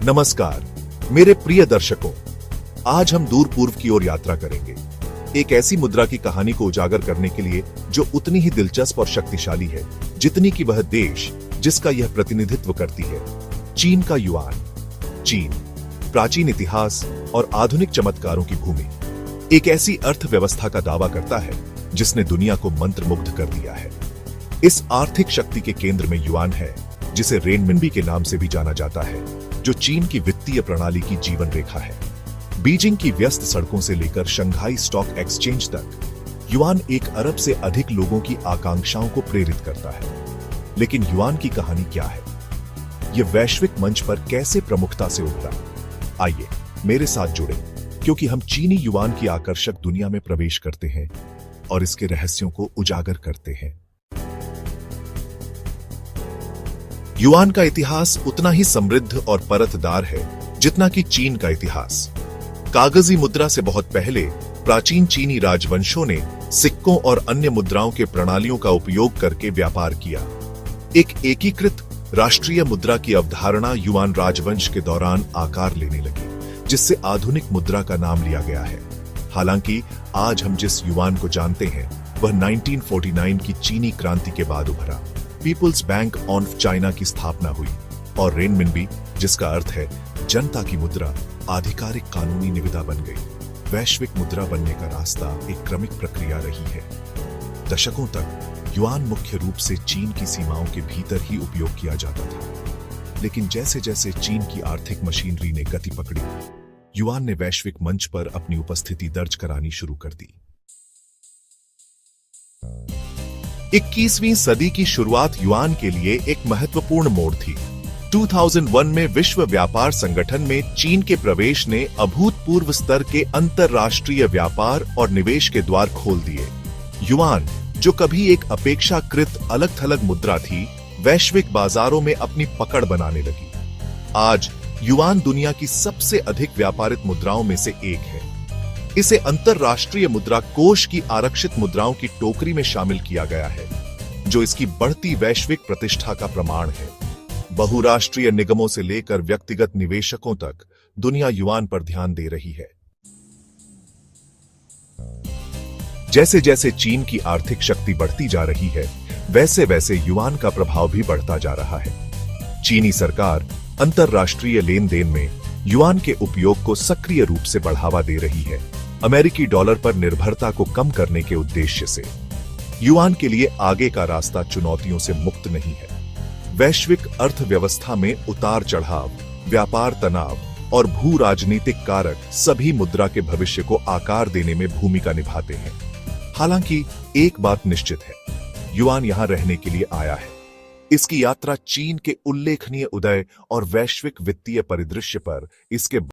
नमस्कार मेरे प्रिय दर्शकों, आज हम दूर पूर्व की ओर यात्रा करेंगे, एक ऐसी मुद्रा की कहानी को उजागर करने के लिए जो उतनी ही दिलचस्प और शक्तिशाली है जितनी कि वह देश जिसका यह प्रतिनिधित्व करती है, चीन का युआन। चीन प्राचीन इतिहास और आधुनिक चमत्कारों की भूमि, एक ऐसी अर्थव्यवस्था का दावा करता है जिसने दुनिया को मंत्रमुग्ध कर दिया है। इस आर्थिक शक्ति के केंद्र में युआन है, जिसे रेनमिनबी के नाम से भी जाना जाता है, जो चीन की वित्तीय प्रणाली की जीवन रेखा है। बीजिंग की व्यस्त सड़कों से लेकर शंघाई स्टॉक एक्सचेंज तक युआन 1 अरब से अधिक लोगों की आकांक्षाओं को प्रेरित करता है। लेकिन युआन की कहानी क्या है? यह वैश्विक मंच पर कैसे प्रमुखता से उभरा? आइए मेरे साथ जुड़े, क्योंकि हम चीनी युआन की आकर्षक दुनिया में प्रवेश करते हैं और इसके रहस्यों को उजागर करते हैं। युआन का इतिहास उतना ही समृद्ध और परतदार है जितना कि चीन का इतिहास। कागजी मुद्रा से बहुत पहले प्राचीन चीनी राजवंशों ने सिक्कों और अन्य मुद्राओं के प्रणालियों का उपयोग करके व्यापार किया। एक एकीकृत राष्ट्रीय मुद्रा की अवधारणा युआन राजवंश के दौरान आकार लेने लगी, जिससे आधुनिक मुद्रा का नाम लिया गया है। हालांकि आज हम जिस युआन को जानते हैं वह 1949 की चीनी क्रांति के बाद उभरा। पीपुल्स बैंक ऑफ चाइना की स्थापना हुई और रेनमिनबी, जिसका अर्थ है जनता की मुद्रा, आधिकारिक कानूनी निविदा बन गई। वैश्विक मुद्रा बनने का रास्ता एक क्रमिक प्रक्रिया रही है। दशकों तक युआन मुख्य रूप से चीन की सीमाओं के भीतर ही उपयोग किया जाता था, लेकिन जैसे जैसे चीन की आर्थिक मशीनरी ने गति पकड़ी, युआन ने वैश्विक मंच पर अपनी उपस्थिति दर्ज करानी शुरू कर दी। 21वीं सदी की शुरुआत युआन के लिए एक महत्वपूर्ण मोड़ थी। 2001 में विश्व व्यापार संगठन में चीन के प्रवेश ने अभूतपूर्व स्तर के अंतरराष्ट्रीय व्यापार और निवेश के द्वार खोल दिए। युआन, जो कभी एक अपेक्षाकृत अलग-थलग मुद्रा थी, वैश्विक बाजारों में अपनी पकड़ बनाने लगी। आज युआन दुनिया की सबसे अधिक व्यापारित मुद्राओं में से एक है। इसे अंतरराष्ट्रीय मुद्रा कोष की आरक्षित मुद्राओं की टोकरी में शामिल किया गया है, जो इसकी बढ़ती वैश्विक प्रतिष्ठा का प्रमाण है। बहुराष्ट्रीय निगमों से लेकर व्यक्तिगत निवेशकों तक दुनिया युआन पर ध्यान दे रही है। जैसे जैसे चीन की आर्थिक शक्ति बढ़ती जा रही है, वैसे वैसे युआन का प्रभाव भी बढ़ता जा रहा है। चीनी सरकार अंतरराष्ट्रीय लेन देन में युआन के उपयोग को सक्रिय रूप से बढ़ावा दे रही है। अमेरिकी डॉलर पर निर्भरता को कम करने के उद्देश्य से युआन के लिए आगे का रास्ता चुनौतियों से मुक्त नहीं है। वैश्विक अर्थव्यवस्था में उतार चढ़ाव, व्यापार तनाव और भू राजनीतिक कारक सभी मुद्रा के भविष्य को आकार देने में भूमिका निभाते हैं। हालांकि एक बात निश्चित है, युआन यहां रहने के लिए आया है। इसकी यात्रा चीन के उल्लेखनीय उदय और वैश्विक वित्तीय परिदृश्य पर इसके